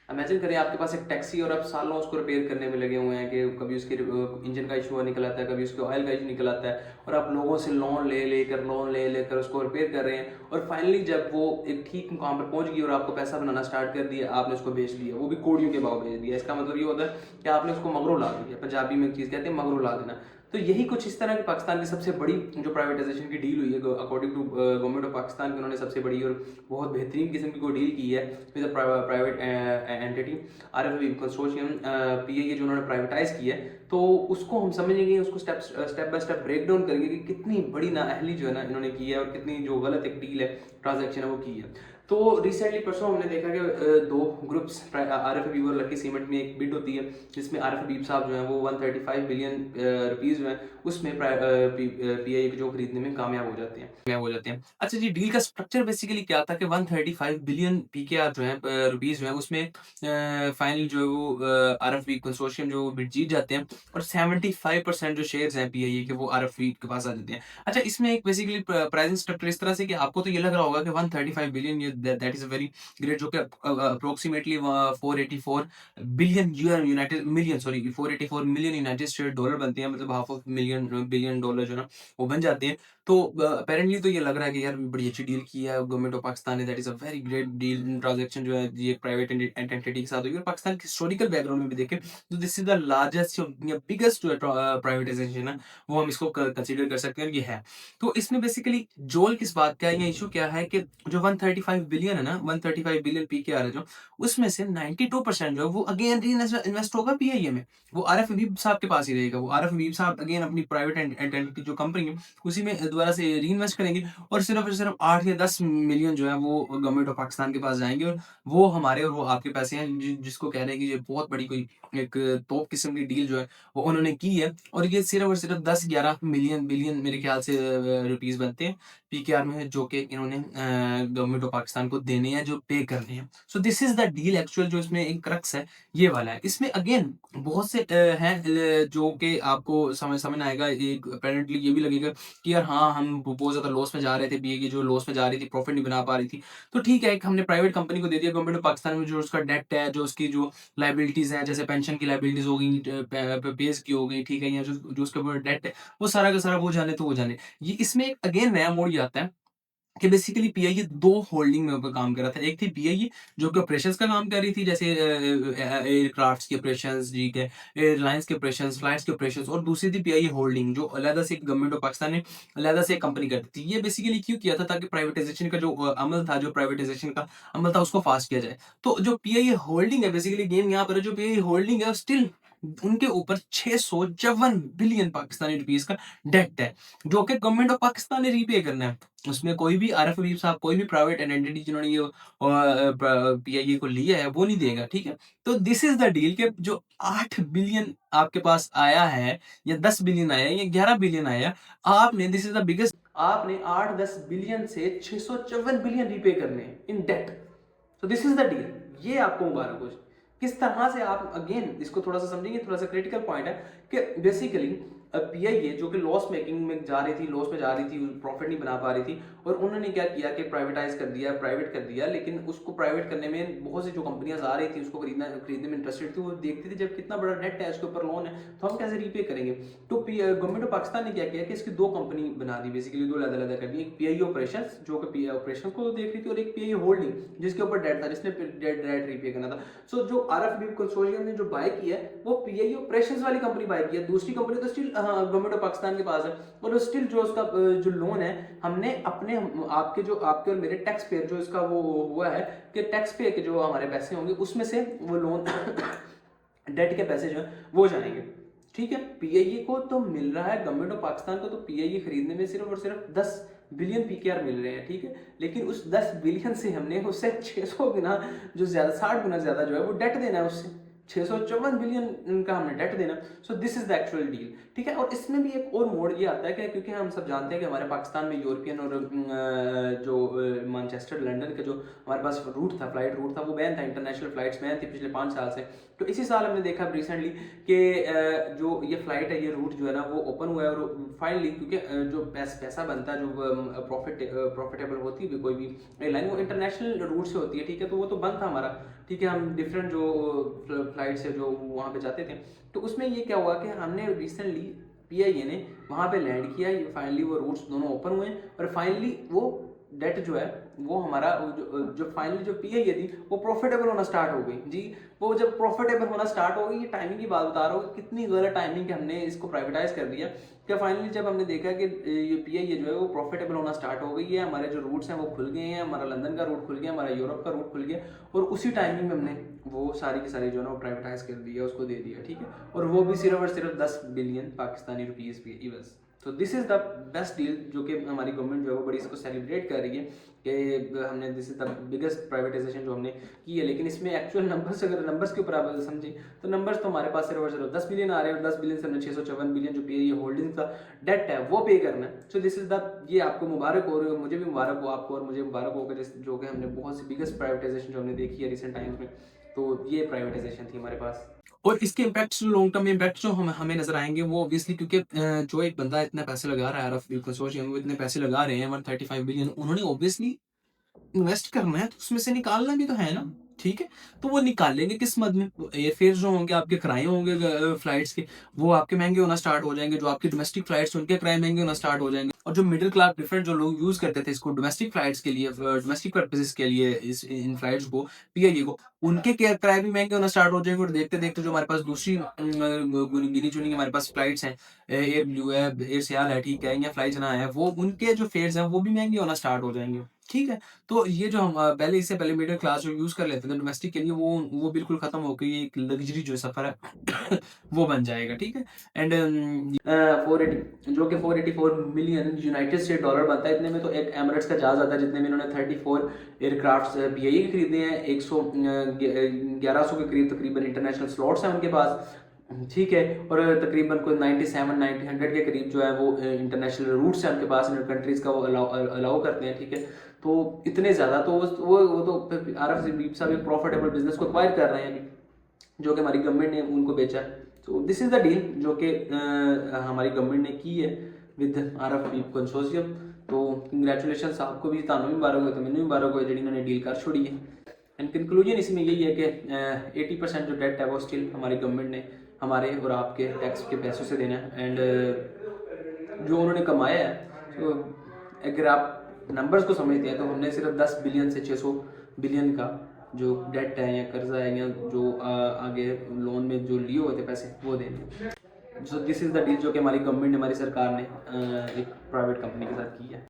Imagine करिए आपके पास एक टैक्सी और आप सालों उसको रिपेयर करने में लगे हुए हैं कि कभी उसके इंजन का इशू निकल आता है, कभी उसके ऑयल का इशू निकल आता है, और आप लोगों से लोन ले लेकर उसको रिपेयर कर रहे हैं, और फाइनली जब वो एक ठीक मुकाम पर पहुंच गई और आपको पैसा बनाना स्टार्ट कर दिया, आपने उसको बेच दिया, वो भी कोड़ियों के भाव बेच दिया। इसका मतलब ये होता है कि आपने उसको मगरू ला दिया। पंजाबी में एक चीज़ कहते हैं मगरू ला देना। तो यही कुछ इस तरह की पाकिस्तान की सबसे बड़ी जो प्राइवेटाइजेशन की डील हुई है according to government of Pakistan की, उन्होंने सबसे बड़ी और बहुत बेहतरीन किस्म की कोई डील की है with private entity RFB consortium PIA जो उन्होंने प्राइवेटाइज किया है। तो उसको हम समझेंगे, उसको step by step break down करेंगे कि कितनी बड़ी नाअहली जो है ना इन्होंने की है और कितनी जो गलत एक डील है, ट्रांजैक्शन है, वो की है। तो रिसेंटली परसों हमने देखा कि दो ग्रुप्स आरएफ बीब और लकी सीमेंट में एक बिड होती है जिसमें आरएफ बीब साहब जो हैं वो 135 बिलियन रुपीस जो हैं उसमें पीआई जो खरीदने में कामयाब हो जाते हैं। अच्छा जी, डील का स्ट्रक्चर बेसिकली क्या था कि 135 बिलियन पीकेआर जो है रुपीस जो है उसमें फाइनल जो है वो आरएफबी कंसोर्शियम जो बिड जीत जाते हैं, और 75% जो शेयर्स हैं पीआईए के वो आरएफबी के पास आ जाते हैं। अच्छा, इसमें एक बेसिकली प्राइसिंग स्ट्रक्चर इस तरह से कि आपको तो ये लग रहा होगा कि 135 बिलियन, ये that is a very great, जो कि approximately 484 billion United million, sorry 484 million United state dollar बनते हैं, मतलब half of million billion dollar जो है ना वो बन जाते हैं। तो अपेरेंटली तो ये लग रहा है कि यार बड़ी अच्छी डील की है गवर्नमेंट ऑफ पाकिस्तान ने, that is a very great deal. Transaction जो है ये प्राइवेट एंटिटी के साथ हुई, और पाकिस्तान के हिस्टोरिकल बैकग्राउंड में भी देखें तो this is the largest biggest जो है प्राइवेटाइजेशन है वो हम इसको कंसीडर कर सकते हैं, और ये है। तो इसमें बेसिकली जोल किस बात का है या इशू क्या है कि जो 135 बिलियन है ना, 135 बिलियन पी के आ रहा है जो, उसमें से 92% जो है वो अगेन री इन्वेस्ट होगा पीआईए में, वो आरएफ हबीब साहब के पास ही रहेगा। वो आरएफ हबीब साहब अगेन अपनी प्राइवेट एंटिटी जो कंपनी है उसी में दोबारा से री इन्वेस्ट करेंगे, और सिर्फ 8 या 10 मिलियन जो है वो गवर्नमेंट ऑफ पाकिस्तान के पास जाएंगे, और वो हमारे और वो आपके पैसे हैं, जिसको कह रहे हैं कि ये बहुत बड़ी कोई एक तोप किस्म की डील जो है वो उन्होंने की है। और ये सिर्फ और सिर्फ 10-11 मिलियन बिलियन मेरे ख्याल से रुपीस बनते हैं पीकेआर में, जो कि इन्होंने गवर्नमेंट ऑफ पाकिस्तान को देने हैं, जो पे करने हैं। So this is the deal actual, जो इसमें एक क्रक्स है ये वाला है। इसमें अगेन बहुत से हैं जो कि आपको समझ समझ में आएगा, एक अपेरेंटली ये भी लगेगा कि यार हाँ, हम बहुत ज्यादा लॉस में जा रहे थे, बीए जो लॉस में जा रही थी, प्रॉफिट नहीं बना पा रही थी। तो ठीक है, एक हमने प्राइवेट कंपनी को दे दिया, गवर्नमेंट ऑफ पाकिस्तान में जो उसका डेट है, जो उसकी जो लाइबिलिटीज है, जैसे पेंशन की लाइबिलिटीज हो गई, पेज की हो गई, ठीक है, या जो उसके ऊपर डेट है, वो सारा का सारा वो जाने तो वो जाने। ये इसमें एक अगेन नया मोड़ ये आता है कि बेसिकली पीआईए दो होल्डिंग में काम कर रहा था। एक थी पीआईए जो कि ऑपरेशंस का काम कर रही थी, जैसे एयरक्राफ्ट्स के ऑपरेशंस, ठीक है, एयरलाइंस के ऑपरेशंस, फ्लाइट्स के ऑपरेशंस, और दूसरी थी पीआईए होल्डिंग जो अलग से गवर्नमेंट ऑफ पाकिस्तान ने अलग से एक कंपनी करती थी। ये बेसिकली क्यों किया था, ताकि प्राइवेटाइजेशन का जो अमल था, जो प्राइवेटाइजेशन का अमल था, उसको फास्ट किया जाए। तो जो पीआईए होल्डिंग है, बेसिकली गेम यहाँ पर है, जो पीआईए होल्डिंग है स्टिल उनके ऊपर 654 बिलियन पाकिस्तानी रुपीस का डेट है, जो कि गवर्नमेंट ऑफ पाकिस्तान ने रीपे करना है। उसमें कोई भी आरएफ हबीब साहब, कोई भी प्राइवेट एंटिटी जिन्होंने ये पीआईए को लिया है, वो नहीं देगा, ठीक है। तो दिस इज द डील के जो 8 बिलियन आपके पास आया है, या 10 बिलियन आया है, या 11 बिलियन आया है, आपने, दिस इज द बिगेस्ट, आपने 8-10 बिलियन से 654 बिलियन रीपे करने हैं इन डेट। तो दिस इज द डील। ये आपको मुबारक हो। किस तरह से आप अगेन इसको थोड़ा सा समझेंगे, थोड़ा सा क्रिटिकल पॉइंट है कि बेसिकली पीआईए जो कि लॉस मेकिंग में जा रही थी, लॉस में जा रही थी, प्रॉफिट नहीं बना पा रही थी, और उन्होंने क्या किया कि प्राइवेटाइज कर दिया, प्राइवेट कर दिया। लेकिन उसको प्राइवेट करने में बहुत सी जो कंपनियां आ रही थी उसको खरीदने में इंटरेस्टेड थी, वो देखती थी जब कितना बड़ा डेट है, उसके ऊपर लोन है, तो हम कैसे रीपे करेंगे। तो गवर्नमेंट ऑफ पाकिस्तान ने क्या किया कि इसकी दो कंपनी बना दी, बेसिकली दो अलग अलग कर दी। एक पीआईए ऑपरेशन जो कि पीआई ऑपरेशन को देख रही थी, और एक पीआईए होल्डिंग जिसके ऊपर डेट था, जिसने डेट रीपे करना था। सो जो आरएफबी कंसोर्शियम ने जो बाय किया है वो पीआईए ऑपरेशंस वाली कंपनी बाय की है, दूसरी कंपनी तो स्टिल गवर्नमेंट ऑफ पाकिस्तान के पास है, और स्टिल जो उसका जो लोन है हमने अपने आपके जो आपके और मेरे टैक्स पेयर जो इसका वो हुआ है कि टैक्स पेयर के जो हमारे पैसे होंगे उसमें से वो लोन डेट के पैसे जो है वो जाएंगे, ठीक है। पीआईए को तो मिल रहा है, गवर्नमेंट ऑफ पाकिस्तान को तो पीआईए खरीदने में सिर्फ और सिर्फ 10 बिलियन पीकेआर मिल रहे हैं, ठीक है। लेकिन उस 10 बिलियन से हमने उससे 600 गुना जो ज्यादा, 60 गुना ज्यादा जो है वो डेट देना है, उससे 654 बिलियन का हमने डेट देना। So this is the actual deal, ठीक है। और इसमें भी एक और मोड़ ये आता है कि क्योंकि हम सब जानते हैं कि हमारे पाकिस्तान में यूरोपियन और जो मैनचेस्टर लंदन का जो हमारे पास रूट था, फ्लाइट रूट था, वो बैन था, इंटरनेशनल फ्लाइट्स बैन थी पिछले 5 साल से। तो इसी साल हमने देखा रिसेंटली कि जो ये फ्लाइट है, ये रूट जो है ना वो ओपन हुआ है, और फाइनली क्योंकि जो पैसा बनता है, जो प्रॉफिटेबल होती है कोई भी एयरलाइन, वो इंटरनेशनल रूट से होती है, ठीक है। तो वो तो बंद था हमारा ठीक है, हम डिफरेंट जो फ्लाइट से जो वहाँ पे जाते थे, तो उसमें ये क्या हुआ कि हमने रिसेंटली PIA ने वहाँ पे लैंड किया, फाइनली वो रूट्स दोनों ओपन हुए और फाइनली वो डेट जो है वो हमारा जो फाइनली जो PIA थी वो प्रॉफिटेबल होना स्टार्ट हो गई जी। वो जब प्रॉफिटेबल होना स्टार्ट हो गई, ये टाइमिंग की बात बता रहा हूँ कितनी गलत टाइमिंग कि हमने इसको प्राइवेटाइज कर दिया। क्या फाइनली जब हमने देखा कि ये PIA जो है वो प्रॉफिटेबल होना स्टार्ट हो गई है, हमारे जो रूट्स हैं वो खुल गए हैं, हमारा लंदन का रूट खुल गया, हमारा यूरोप का रूट खुल गया, और उसी टाइमिंग में हमने वो सारी की सारी जो है ना वो प्राइवेटाइज कर दिया, उसको दे दिया, ठीक है। और वो भी सिर्फ और सिर्फ 10 बिलियन पाकिस्तानी रुपीज़ पे बस। तो this is the best deal जो कि हमारी गवर्नमेंट जो है वो बड़ी इसको सेलिब्रेट कर रही है कि हमने this is the biggest privatisation जो हमने की है। लेकिन इसमें एक्चुअल नंबर्स, अगर नंबर्स के ऊपर आप समझें तो नंबर्स तो हमारे पास सिर्फ और सिर्फ 10 बिलियन आ रहे हैं, और 10 बिलियन से हमने 654 बिलियन जो पे होल्डिंग का डेट है वो पे करना है। सो दिस इज द, ये आपको मुबारक हो रही हो, मुझे भी मुबारक हो, आपको और मुझे मुबारक होगा जो कि हमने बहुत सी बिगेस्ट प्राइवेटाइजेशन जो हमने देखी है रिसेंट टाइम्स में। तो ये प्राइवेटाइजेशन थी हमारे पास। और इसके इम्पैक्ट, लॉन्ग टर्म इम्पैक्ट जो हमें नजर आएंगे वो ऑब्वियसली, क्योंकि जो एक बंदा इतने पैसे लगा रहा है, आरफ कंसोर्शियम वो इतने पैसे लगा रहे हैं 135 बिलियन, उन्होंने ऑब्वियसली इन्वेस्ट करना है तो उसमें से निकालना भी तो है ना, ठीक है। तो वो निकालेंगे किस मद में? एयरफेयर जो होंगे आपके, किराए होंगे फ्लाइट्स के, वो आपके महंगे होना स्टार्ट हो जाएंगे। जो आपके डोमेस्टिक फ्लाइट्स उनके किराए महंगे होना स्टार्ट हो जाएंगे। और जो मिडिल क्लास डिफरेंट जो लोग यूज करते थे इसको डोमेस्टिक फ्लाइट्स के लिए, डोमेस्टिक पर्पसेस के लिए, इन फ्लाइट्स को, PIA को, उनके किराए भी महंगे होना स्टार्ट हो जाएंगे। और देखते देखते जो हमारे पास दूसरी गिनी चुनी हमारे पास फ्लाइट्स हैं, एयर ब्लू है, एयर सियाल है, ठीक है, या फ्लाई जना है, वो उनके जो फेयर्स हैं वो भी महंगे होना स्टार्ट हो जाएंगे, ठीक है। तो ये जो हम पहले, इससे पहले मिडिल क्लास जो यूज कर लेते थे डोमेस्टिक के लिए, वो बिल्कुल खत्म होकर ये एक लग्जरी जो सफर है वो बन जाएगा, ठीक है। एंड 480 जो कि 484 मिलियन यूनाइटेड स्टेट डॉलर बनता है, इतने में तो एक एमिरेट्स का जहाज आता है, जितने में इन्होंने 34 एयरक्राफ्ट PIA के खरीदे हैं। 1100 के करीब तकरीबन इंटरनेशनल स्लॉट्स हैं उनके पास, ठीक है। और तकरीबन कोई 97 90 100 के करीब जो है वो इंटरनेशनल रूट्स हैं उनके पास, कंट्रीज का वो अलाउ करते हैं, ठीक है। तो इतने ज़्यादा तो वो तो आरफ साहब एक प्रॉफिटेबल बिजनेस को एक्वायर कर रहे हैं अभी, जो कि हमारी गवर्नमेंट ने उनको बेचा है। तो दिस इज़ द डील जो कि हमारी गवर्नमेंट ने की है विद आरफ कंसोर्शियम। तो कंग्रेचुलेशन आपको भी, तानू भी मुबारक हो, तो मैंने भी मुबारक हो जी इन्होंने डील कर छोड़ी है। एंड कंक्लूजन इसमें यही है कि 80% जो डेट है वो स्टिल हमारी गवर्नमेंट ने हमारे और आपके टैक्स के पैसों से देना है। एंड जो उन्होंने कमाया है, तो अगर आप नंबर्स को समझते हैं तो हमने सिर्फ 10 बिलियन से 600 बिलियन का जो डेट है या कर्जा है या जो आगे लोन में जो लिए हुए थे पैसे वो देने। So this is the deal जो कि हमारी गवर्नमेंट ने, हमारी सरकार ने एक प्राइवेट कंपनी के साथ की है।